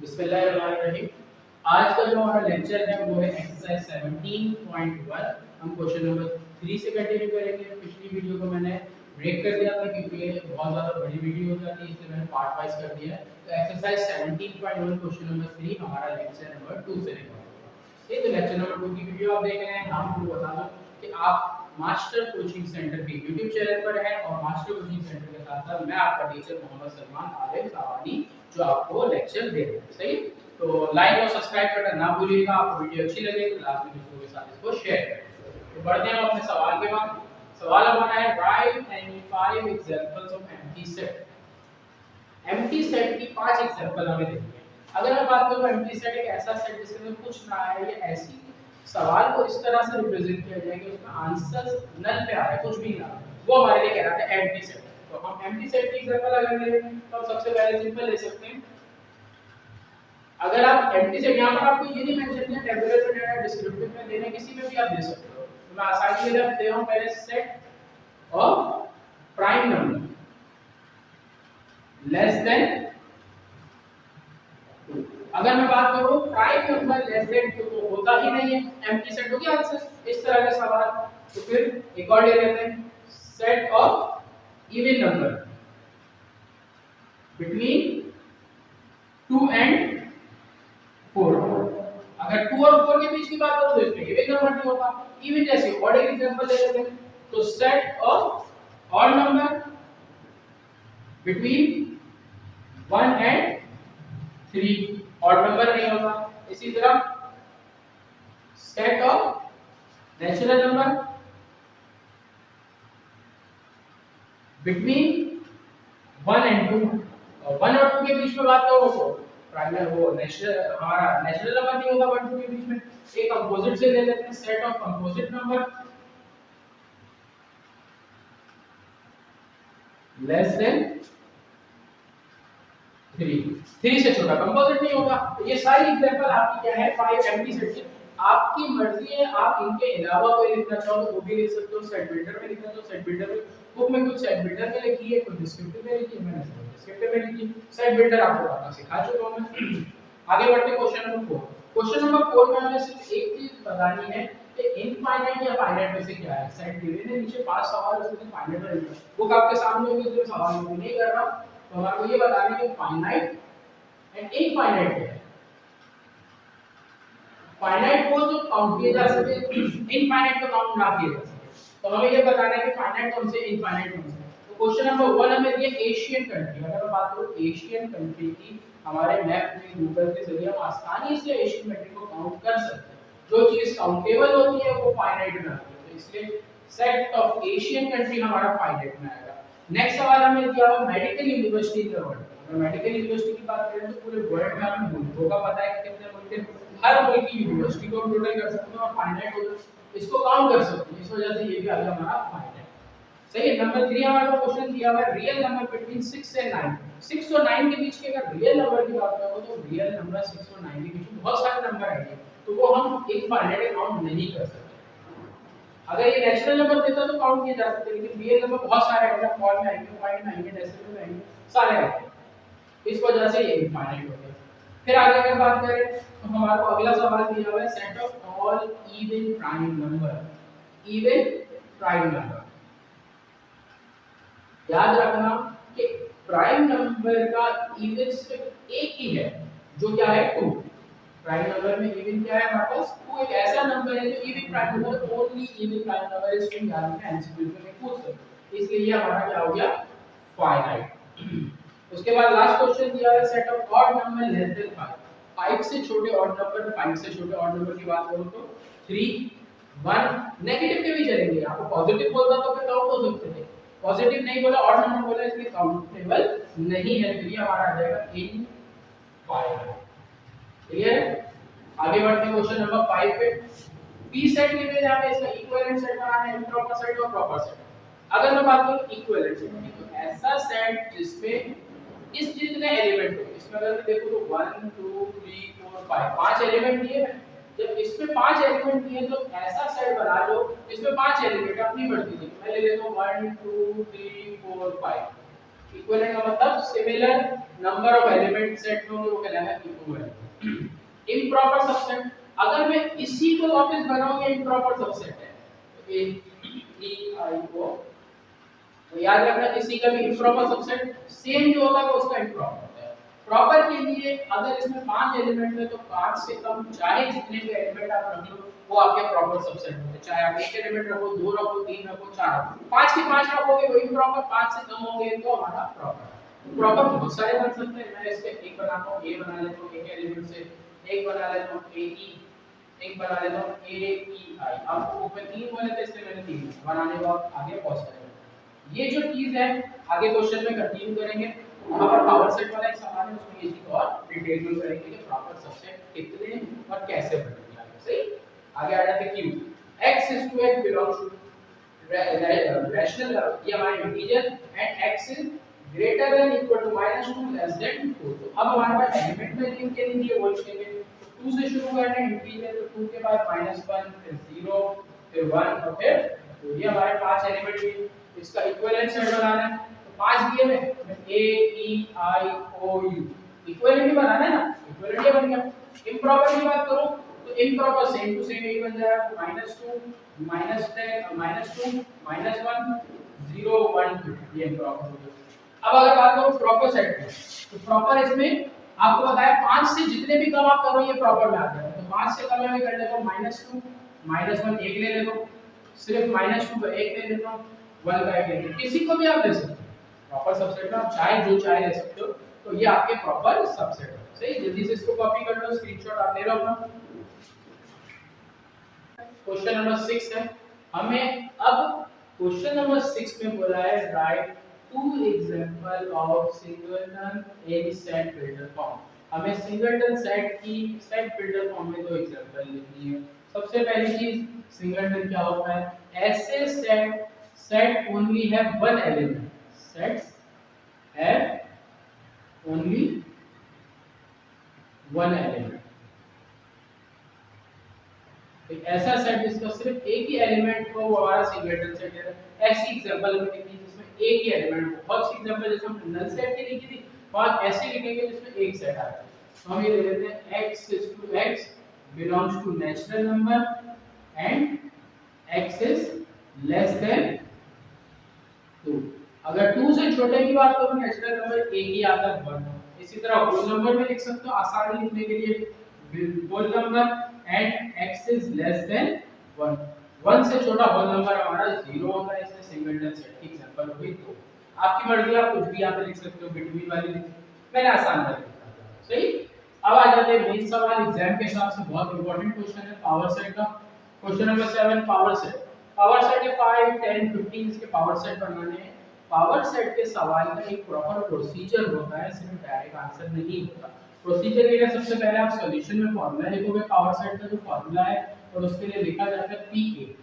बिस्मिल्लाहिर्रहमानिर्रहीम। आज का जो हमारा लेक्चर है वो है एक्सरसाइज 17.1। हम क्वेश्चन नंबर 3 से कंटिन्यू करेंगे। पिछली वीडियो को मैंने ब्रेक कर दिया था क्योंकि ये बहुत ज़्यादा बड़ी वीडियो हो जाती है, इसलिए मैंने पार्ट वाइज कर दिया है। तो एक्सरसाइज 17.1 क्वेश्चन नंबर 3 हमारा लेक्चर नंबर 2 से रिकॉर्ड। ये तो लेक्चर नंबर 2 की वीडियो आप देख रहे हैं। नाम आपको बता दूं कि आप मास्टर कोचिंग सेंटर के YouTube चैनल पर हैं और मास्टर कोचिंग सेंटर के साथ साथ मैं आपका टीचर मोहम्मद सलमान आरिफ सावानी जो आपको लेक्चर दे रहे हैं। सही, तो लाइक और सब्सक्राइब करना ना भूलिएगा। आपको वीडियो अच्छी लगे तो लास्ट में दोस्तों के साथ इसको शेयर करें। तो बढ़ते हैं अपने सवाल के बाद। सवाल हमारा है right any 5 examples of empty set. Empty set की 5 एग्जांपल हमें देंगे। अगर मैं बात करूं एम्प्टी सेट एक ऐसा सेट जिसके अंदर कुछ ना है या ऐसी सवाल को इस तरह से रिप्रेजेंट किया जाए कि उसका आंसर नल पे आ रहा है, कुछ भी ना, वो हमारे लिए कहलाता है एम्प्टी सेट। तो हम एम्प्टी सेट की एग्जांपल अगर ले तो हम सबसे पहले सिंपल ले सकते हैं। अगर आप एम्प्टी सेट यहां पर आपको ये नहीं मेंशन किया टेबुलर में या डिस्क्रिप्टिव में देने किसी में भी आप दे सकते हो। तो मैं आसानी से दे रहा हूं पहले set of prime number less than 2। अगर मैं बात करूं प्राइम नंबर लेस देन 2 तो होता ही नहीं है, एम्प्टी सेट हो गया आंसर। इस तरह का सवाल तो फिर एक और ले लेते हैं set of even number between 2 and 4। अगर 2 और 4 के बीच की बात करो तो इसमें इवन नंबर नहीं होगा। इवन जैसे ऑड एग्जांपल ले लेते हैं तो set of odd number between 1 and 3 odd number नहीं होगा। इसी तरह set of natural number between 1 and 2। 1 और 2 के बीच में बात करो तो प्राइमरी वो नेचुरल हमारा नेचुरल नंबर नहीं होगा 1 2 के बीच में। एक कंपोजिट से ले लेते हैं set of composite number less than 3 से छोटा कंपोजिट नहीं होगा। तो ये सारी एग्जांपल आपकी क्या है 5 एम्प्टी सेट की। आपकी मर्जी है, आप इनके अलावा कोई लिखना चाहो तो वो भी लिख सकते हो। सेट बिल्डर में लिखना चाहो सेट बिल्डर में, बुक में कुछ सेट बिल्डर में लिखी है, कुछ डिस्क्रिप्टिव में लिखी है, मैंने डिस्क्रिप्टिव में लिखी। सेट बिल्डर आपको पता सिखा चुका हूं मैं। आगे बढ़ते हैं क्वेश्चन नंबर 4। क्वेश्चन नंबर 4 में हमें सिर्फ एक चीज बतानी है कि इनफाइनाइट या फाइनाइट में से क्या है। सेट गिवन है, नीचे 5 सवाल उसमें फाइनाइट और इनफाइनाइट बुक आपके सामने होगी तो सवाल मैं नहीं कर रहा। तो हमारे को ये बताना है कि फाइनाइट एंड इनफाइनाइट क्या है। फाइनाइट को जो काउंट किया जा सके, इनफाइनाइट को काउंट ना किया जा सके। तो हमें ये बताना है कि फाइनाइट कौन से इनफाइनाइट कौन से। तो क्वेश्चन नंबर 1 हमें दिया एशियन कंट्री। अगर मैं बात करूं एशियन कंट्री की, हमारे मैप में गूगल के जरिए हम आसानी से एशियन कंट्री को काउंट कर सकते हैं। जो चीज काउंटेबल होती है वो फाइनाइट में आती है, तो इसलिए सेट ऑफ एशियन कंट्री हमारा फाइनाइट में आएगा। नेक्स्ट सवाल हमें दिया हुआ medical university in the world. अगर मेडिकल यूनिवर्सिटी की बात करें तो पूरे वर्ल्ड में हमें मुल्कों का पता है कि कितने मुल्क हैं। हर मुल्क की यूनिवर्सिटी को हम टोटल कर सकते हैं और फाइनाइट हो इसको काउंट कर सकते हैं। इस वजह से ये भी आ गया हमारा फाइनाइट। सही है। नंबर 3 हमारा क्वेश्चन दिया हुआ है रियल नंबर बिटवीन 6 एंड 9। 6 और 9 के बीच के अगर रियल नंबर की बात करो तो रियल नंबर 6 और 9 के बीच में बहुत सारे नंबर आएंगे, तो वो हम इनफाइनाइट काउंट नहीं कर सकते। अगर ये नेचुरल नंबर देता तो काउंट किया जा सकता है, लेकिन रियल नंबर बहुत सारे आएंगे, फॉर्म में आएंगे, फाइंड में आएंगे, डेसिमल में आएंगे, सारे आएंगे। इस वजह से ये इनफाइनाइट हो गया। फिर आगे अगर बात करें तो हमारे को अगला सवाल दिया हुआ है set of all even prime number. Even prime number याद रखना कि प्राइम नंबर का इवन सिर्फ एक ही है जो क्या है 2। प्राइम नंबर में इवन क्या है हमारे पास 2। एक ऐसा नंबर है जो even prime number only even prime number is two याद रखना एमसीक्यू में पूछ सकते, इसलिए ये हमारा क्या हो गया फाइनाइट। उसके बाद लास्ट क्वेश्चन दिया है set of odd number less than 5। 5 से छोटे ऑड नंबर, 5 से छोटे ऑड नंबर की बात करूं तो 3 1 नेगेटिव के भी चलेंगे। आपको पॉजिटिव बोलता तो फिर काउंट हो सकते थे, पॉजिटिव नहीं बोला ऑड नंबर बोला इसलिए काउंटेबल नहीं है, तो ये हमारा आ जाएगा इनफाइनाइट। क्लियर है। आगे बढ़ते हैं क्वेश्चन नंबर 5 पे। पी सेट के लिए यहाँ पे इसका इक्विवेलेंट सेट बनाना है, इम्प्रॉपर सेट और प्रॉपर सेट। अगर मैं बात करूं इक्विवेलेंट सेट की तो ऐसा सेट जिसमें इस जितने एलिमेंट हो, इसमें अगर मैं देखूं तो 1 2 3 4 5 5 एलिमेंट दिए हैं। जब इसमें 5 एलिमेंट दिए तो ऐसा सेट बना लो इसमें 5 एलिमेंट अपनी मर्जी से। मैं ले लेता हूं 1 2 3 4 5। इक्विवेलेंट का मतलब similar number of element set में वो कहलाएगा इक्विवेलेंट। इम्प्रॉपर सबसेट, अगर मैं इसी को वापस बनाऊंगा इम्प्रॉपर सबसेट है तो ए ई आई ओ, तो याद रखना किसी का भी इम्प्रॉपर सबसेट सेम जो होगा वो उसका इम्प्रॉपर होता है। प्रॉपर के लिए अगर इसमें 5 एलिमेंट है तो 5 से कम चाहे जितने भी एलिमेंट आप रख लो वो आपके प्रॉपर सबसेट होते हैं। चाहे आप एक एलिमेंट रखो, दो रखो, तीन रखो, चार रखो, 5 के 5 रखोगे वो इम्प्रॉपर, 5 से कम हो गए तो हमारा प्रॉपर। प्रॉपर बहुत सारे बन सकते हैं, मैं इसके एक बनाता हूं, ए बना लेता हूं, एक एलिमेंट से एक बना लेता हूं, ए ई, एक बना लेता हूं, ए ई आई। आपको ऊपर 3 बोले थे इसलिए मैंने 3 बनाने के बाद आगे पॉज करेंगे। ये जो चीज है आगे क्वेश्चन में कंटिन्यू करेंगे। वहां पर पावर सेट वाला एक सवाल है उसमें ये चीज और डिटेल में करेंगे कि प्रॉपर सबसेट कितने और कैसे बनेंगे। आगे सही, आगे आ जाते हैं Q. x is to x belongs to rational, ये हमारा integer, and x is greater than equal to -2 less than 2। तो अब हमारे पास एलिमेंट में लिंक के लिए वो लिखेंगे 2 से शुरू कर रहे हैं इंटीजर, तो 2 के बाद -1 फिर 0 फिर 1 और फिर 2। ये हमारे 5 एलिमेंट हैं, इसका इक्विवेलेंट सेट बनाना है। तो 5 दिए में a e i o u equivalent ही बनाना है ना, इक्विवेलेंट ही बन गया। इम्प्रॉपर की बात करूं तो इम्प्रॉपर सेम टू सेम ही बन जाएगा, -2 -10 -2 -1 0 1 2, ये इम्प्रॉपर हो गया। अब अगर बात करूं प्रॉपर सेट की, तो प्रॉपर इसमें आपको बताया 5 से जितने भी कम आप करो ये प्रॉपर में आ जाएगा। तो 5 से कम मैं कर लेता हूं -2 -1 एक ले लेता हूं, सिर्फ -2 का एक ले लेता हूं, 1 का एक ले लेता हूं, किसी को भी आप ले सकते हो प्रॉपर सबसेट में, आप चाहे जो चाहे ले सकते हो। तो ये आपके प्रॉपर सबसेट है। सही, जल्दी से इसको कॉपी कर लो, स्क्रीनशॉट आप ले लो अपना। क्वेश्चन नंबर 6 है, हमें अब क्वेश्चन नंबर 6 में बोला है right two example of singleton in set builder form. हमें सिंगलटन सेट की सेट बिल्डर फॉर्म में दो एग्जांपल लिखनी है। सबसे पहली चीज, सिंगलटन क्या होता है? ऐसे set only have one element, sets have only one element. एक ऐसा सेट जिसका सिर्फ एक ही एलिमेंट हो वो हमारा सिंगलटन सेट है। ऐसी एग्जांपल में लिखनी जिसमें एक ही एलिमेंट हो। बहुत सी एग्जांपल जैसे हम नल सेट की लिखी थी, और ऐसे लिखेंगे जिसमें एक सेट आ जाए। तो हम ये ले लेते हैं x is to x belongs to natural number and x is less than 2। अगर 2 से छोटे की बात करूं नेचुरल नंबर एक ही आता है 1। इसी तरह होल नंबर में लिख सकते हो आसानी लिखने के लिए, whole number and x is less than 1। 1 से छोटा होल नंबर हमारा 0 होता है, इसमें सिंगलटन सेट की एग्जांपल हो गई। तो आपकी मर्जी, आप कुछ भी यहां पे लिख सकते हो, बिटवीन वाली मैंने आसान वाली लिखा था। सही, अब आ जाते हैं मेन सवाल। एग्जाम के हिसाब से बहुत इंपॉर्टेंट क्वेश्चन है पावर सेट का। Question number 7 power set. Power set के 5 10 15 इसके पावर सेट बनाने हैं। पावर सेट के सवाल का एक प्रॉपर प्रोसीजर होता है, सिर्फ डायरेक्ट आंसर नहीं होता। प्रोसीजर ये है, सबसे पहले आप सॉल्यूशन में फार्मूला लिखोगे पावर सेट का जो फार्मूला है, और उसके लिए लिखा जाता है पी ए।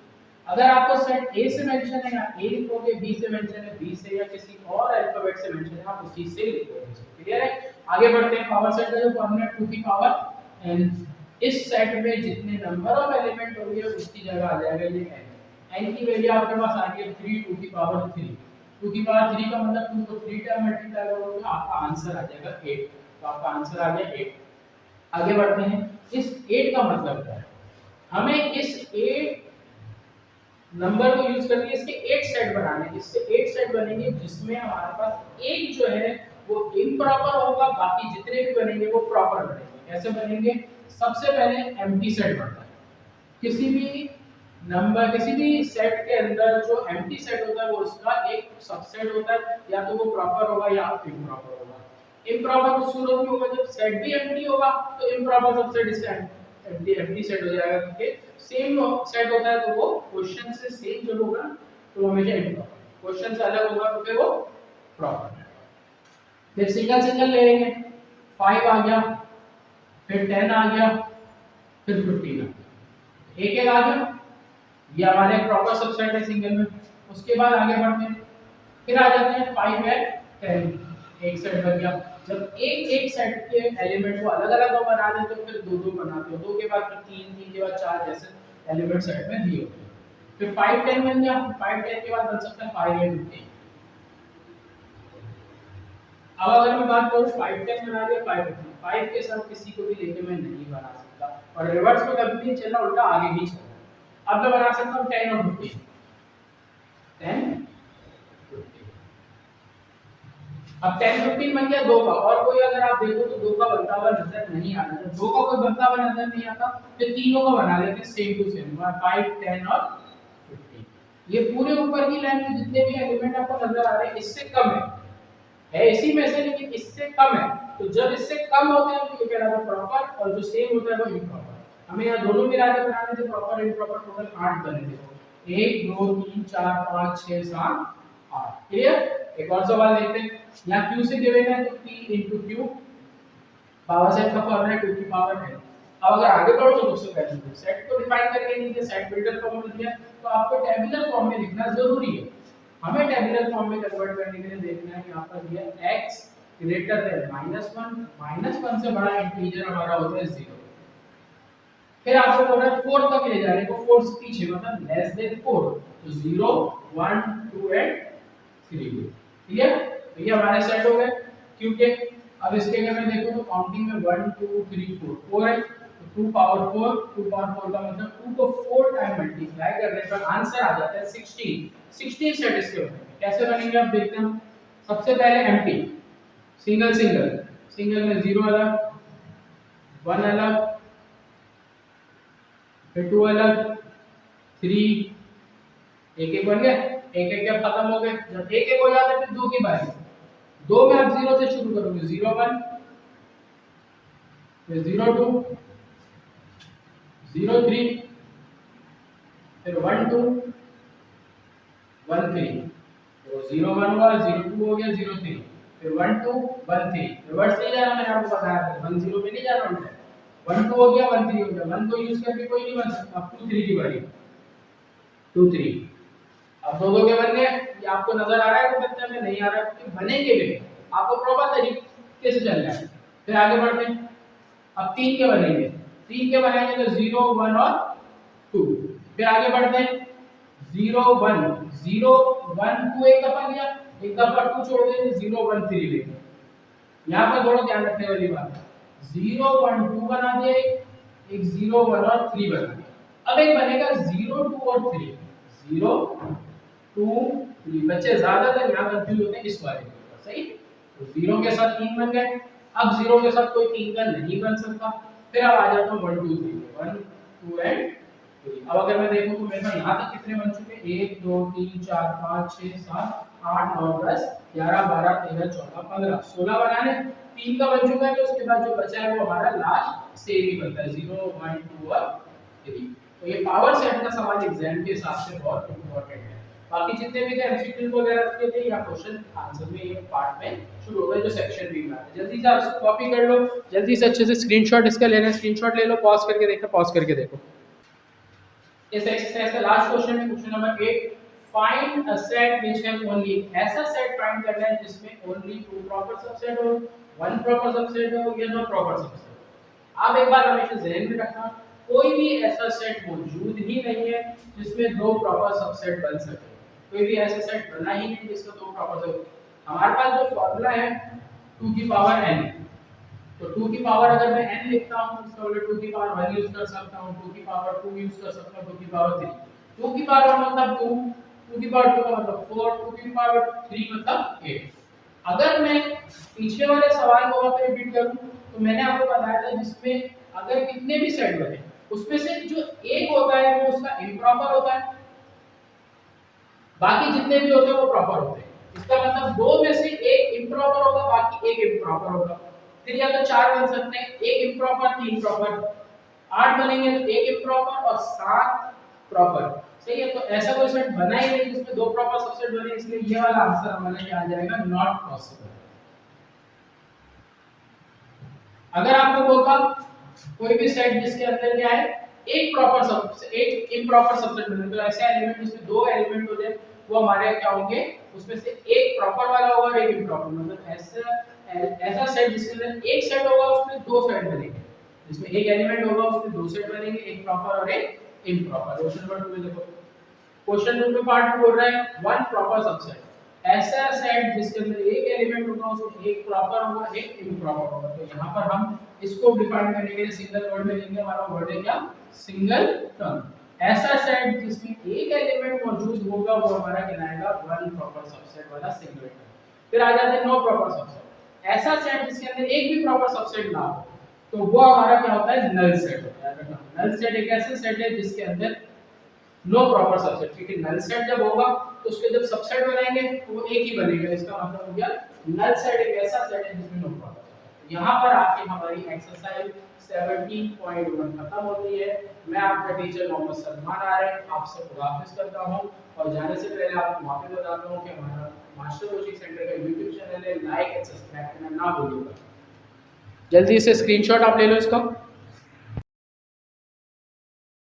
अगर आपको सेट ए से मेंशन है या ए लिखोगे, बी से मेंशन है बी से, या किसी और अल्फाबेट से मेंशन है आप उसी से लिखोगे। क्लियर है? आगे बढ़ते हैं। पावर सेट का जो फार्मूला है 2 की पावर n। इस सेट में जितने नंबर ऑफ एलिमेंट होंगे उसकी जगह आ जाएगा ये n। n की वैल्यू आपके पास आ गई है 3 2 की पावर 3। 2 की पावर 3 का मतलब 2 को 3 टाइम मल्टीप्लाई करोगे आपका आंसर आ जाएगा 8। तो आपका आंसर आ गया 8। आगे बढ़ते हैं। इस 8 का मतलब क्या है? हमें इस 8 नंबर को यूज करके इसके 8 सेट बनाने हैं। इससे 8 सेट बनेंगे जिसमें हमारे पास एक जो है वो इम्प्रॉपर होगा, बाकी जितने भी बनेंगे वो प्रॉपर बनेंगे। कैसे बनेंगे? सबसे पहले एम्प्टी सेट बनता है। किसी भी नंबर, किसी भी सेट के अंदर जो एम्प्टी सेट होता है वो उसका एक सबसेट होता है, या तो वो प्रॉपर होगा या इम्प्रॉपर होगा। इम्प्रॉपर उस सूरत में होगा जब सेट भी एम्प्टी होगा, तो इम्प्रॉपर सबसेट इसका एम्प्टी सेट हो जाएगा, क्योंकि सेम सेट होता है तो वो क्वेश्चन से सेम जब होगा तो हमेशा इम्प्रॉपर, क्वेश्चन से अलग होगा तो फिर वो प्रॉपर। फिर सिंगल सिंगल ले लेंगे। 5 आ गया, फिर 10 आ गया, फिर 15 आ गया, एक एक आ गया। ये हमारे प्रॉपर सबसेट है सिंगल में। उसके बाद आगे बढ़ते हैं, फिर आ जाते हैं 5 है 10, एक सेट बन गया। जब एक एक सेट के एलिमेंट को अलग अलग बना देते हो, फिर दो दो बनाते हो, दो के बाद फिर तीन, तीन के बाद चार, जैसे एलिमेंट सेट में दिए होते हैं। फिर 5 10 बन गया। 5 10 के बाद बन सकता है 5 8 15। अब अगर मैं बात करूँ 5 10 बना दिया 5 के साथ किसी को भी लेके मैं नहीं बना सकता, और रिवर्स में कभी नहीं चलना, उल्टा आगे ही चलना। अब मैं बना सकता हूँ 10 और 15, 10 15। अब 10 15 बन गया 2 का, और कोई अगर आप देखो तो 2 का बनता हुआ नजर नहीं आता। जब 2 का कोई बनता हुआ नजर नहीं आता तो तीनों का बना लेते हैं सेम टू सेम, 5 10 और 15। ये पूरे ऊपर की लाइन में जितने भी एलिमेंट आपको नजर आ रहे हैं इससे कम है इसी में से, लेकिन इससे कम है। तो जब इससे कम होते हैं तो ये कहलाता है प्रॉपर, और जो सेम होता है वो इम्प्रॉपर। हमें यहाँ दोनों मिला के बनाने थे प्रॉपर इम्प्रॉपर, टोटल 8 बने थे, 1 2 3 4 5 6 7 8। क्लियर। एक और सवाल देखते हैं। यहाँ q से गिवन है तो p into q, power set का फॉर्मूला 2 की पावर है। अब अगर आगे बढ़ो तो दूसरे वैल्यू सेट को डिफाइन करके नीचे सेट बिल्डर फॉर्मूला दिया, तो आपको टेबुलर फॉर्म में लिखना जरूरी है। हमें टेबुलर फॉर्म में कन्वर्ट करने के लिए देखना है कि यहाँ पर दिया x ग्रेटर देन -1, -1 से बड़ा इंटीजर हमारा होता है 0। फिर आपको बोल रहा है 4 तक ले जाने को, 4 से पीछे मतलब लेस देन 4, तो 0 1 2 एंड 3। क्लियर। तो ये हमारे सेट हो गए q के। अब इसके अगर मैं देखूं तो काउंटिंग में 1 2 3 4 4 है, तो 2 पावर 4, 2 पावर 4 का मतलब 2 को 4 टाइम मल्टीप्लाई करने पर आंसर आ जाता है 16 सेट इसके बनेंगे। कैसे बनेंगे आप देखते हैं। सबसे पहले एम्प्टी, सिंगल सिंगल सिंगल में 0 अलग, 1 अलग, फिर 2 अलग, 3, एक एक बन गए, एक एक जब खत्म हो गए, जब एक एक हो जाते फिर 2 की बारी। 2 में आप 0 से शुरू करोगे, 0 1, फिर 0 2, 0 3, फिर 1 2, 1 3, तो 0 1 हुआ, 0 2 हो गया, 0 3, फिर 1 2 1 3। रिवर्स नहीं जाना, मैंने आपको बताया था 1 0 पे नहीं जाना उल्टा। 1 2 हो गया, 1 3 हो गया, 1 को यूज करके कोई नहीं बन सकता। अब 2 3 की बारी, 2 3। अब दो दो के बन गए, ये आपको नजर आ रहा है कि बच्चे में नहीं आ रहा है, क्योंकि बनेंगे भी आपको प्रॉपर तरीके से चलना है। फिर आगे बढ़ते हैं। अब 3 के बनेंगे, 3 के बनाएंगे तो 0 1 और 2। फिर आगे बढ़ते हैं, 0 1 0 1 2 एक दफा लिया, एक दफा 2 छोड़ देंगे, 0 1 3 लेंगे। यहाँ पर थोड़ा ध्यान रखने वाली बात है, 0 1 2 बना दिया, एक 0 1 और 3 बना दिया। अब एक बनेगा 0 2 और 3, 0 2 3। बच्चे ज्यादातर यहाँ कंफ्यूज होते हैं इस वाले के ऊपर, सही। तो 0 के साथ 3 बन गए। अब 0 के साथ कोई 3 का नहीं बन सकता। फिर अब आ जाता हूँ 1 2 3, 1 2 एंड 3। अब अगर मैं देखूं तो मेरे पास यहाँ तक कितने बन चुके हैं, 1 2 3 4 5 6 7 8 9 10 11 12 13 14 15 16 बनाने, 3 का बन चुका है। तो उसके बाद जो बचा है वो हमारा लास्ट सेम ही बनता है, 0 1 2 और 3। तो ये पावर सेट का सवाल एग्जाम के हिसाब से बहुत इंपॉर्टेंट है। बाकी जितने भी थे एमसीक्यू वगैरह के थे या क्वेश्चन आंसर में ये पार्ट में शुरू हो गए, जो सेक्शन भी में आते हैं। जल्दी से आप इसको कॉपी कर लो, जल्दी से अच्छे से स्क्रीनशॉट इसका लेना है, स्क्रीनशॉट ले लो, पॉज करके देखो, पॉज करके देखो। इस एक्सरसाइज का लास्ट क्वेश्चन है, question number 8। Find a set which have only, ऐसा सेट फाइंड करना है जिसमें ओनली 2 प्रॉपर सबसेट हो, 1 प्रॉपर सबसेट हो या नो प्रॉपर सबसेट। आप एक बार हमेशा ध्यान में रखना, कोई भी ऐसा सेट मौजूद ही नहीं है जिसमें 2 प्रॉपर सबसेट बन सके। कोई भी ऐसा सेट बना ही नहीं जिसका 2 प्रॉपर सबसेट। हमारे पास जो फार्मूला है 2 की पावर n, तो 2 की पावर अगर मैं n लिखता हूं तो इसका मतलब 2 की पावर 1 यूज कर सकता हूं, 2 की पावर 2 यूज कर सकता हूं, 2 की पावर 3। 2 की पावर 1 मतलब 2, 2 की पावर 2 का मतलब 4, 2 की पावर 3 मतलब 8। अगर मैं पीछे वाले सवाल को वापस रिपीट करूं तो मैंने आपको बताया था जिसमें अगर कितने भी सेट बने उसमें से जो एक होता है वो उसका इम्प्रॉपर होता है, बाकी जितने भी होते हैं वो प्रॉपर होते हैं। इसका मतलब 2 में से एक इम्प्रॉपर होगा, बाकी एक इम्प्रॉपर होगा। फिर या तो 4 बन सकते हैं, एक इम्प्रॉपर 3 प्रॉपर। 8 बनेंगे तो एक इम्प्रॉपर और 7 प्रॉपर, सही है। तो ऐसा कोई सेट बना ही नहीं जिसमें 2 प्रॉपर सबसेट बने, इसलिए ये वाला आंसर हमारा क्या आ जाएगा, नॉट पॉसिबल। अगर आपको बोलता कोई भी सेट जिसके अंदर क्या है, एक प्रॉपर सबसेट एक इम्प्रॉपर सबसेट बने, तो ऐसे एलिमेंट जिसमें 2 एलिमेंट हो जाए वो हमारे क्या होंगे, उसमें से एक प्रॉपर वाला होगा और एक इम्प्रॉपर। मतलब ऐसा सेट जिसके अंदर एक सेट होगा उसमें 2 सेट बनेंगे, जिसमें एक एलिमेंट होगा उसमें 2 सेट बनेंगे, एक प्रॉपर और एक इम्प्रॉपर। क्वेश्चन नंबर 2 में देखो, क्वेश्चन नंबर पार्ट 2 बोल रहा है 1 प्रॉपर सबसेट। ऐसा सेट जिसके अंदर एक एलिमेंट होगा उसमें एक प्रॉपर होगा एक इम्प्रॉपर होगा। तो यहाँ पर हम इसको डिफाइन करने के लिए सिंगल वर्ड में लेंगे, हमारा वर्ड है क्या, सिंगल टर्म। ऐसा सेट जिसमें एक एलिमेंट मौजूद होगा वो हमारा कहलाएगा वन प्रॉपर सबसेट वाला सिंगल टर्म। फिर आ जाते हैं नो प्रॉपर सबसेट। ऐसा सेट जिसके अंदर एक भी प्रॉपर सबसेट ना हो तो वो हमारा क्या होता है, नल सेट होता है। नल सेट एक ऐसा सेट है जिसके अंदर नो प्रॉपर सबसेट, क्योंकि नल सेट जब होगा तो उसके जब सबसेट बनाएंगे तो वो एक ही बनेगा। इसका मतलब हो गया नल सेट एक ऐसा सेट है जिसमें नो प्रॉपर सबसेट। यहाँ पर आके हमारी एक्सरसाइज 17.1 खत्म होती है। मैं आपका टीचर मोहम्मद सलमान आरिफ आपसे खुदाफिज करता हूँ और जाने से पहले आपको वापस बताता हूँ कि हमारा मास्टर कोचिंग सेंटर का यूट्यूब चैनल है, लाइक एंड सब्सक्राइब करना ना भूलिएगा। जल्दी से स्क्रीनशॉट आप ले लो इसका।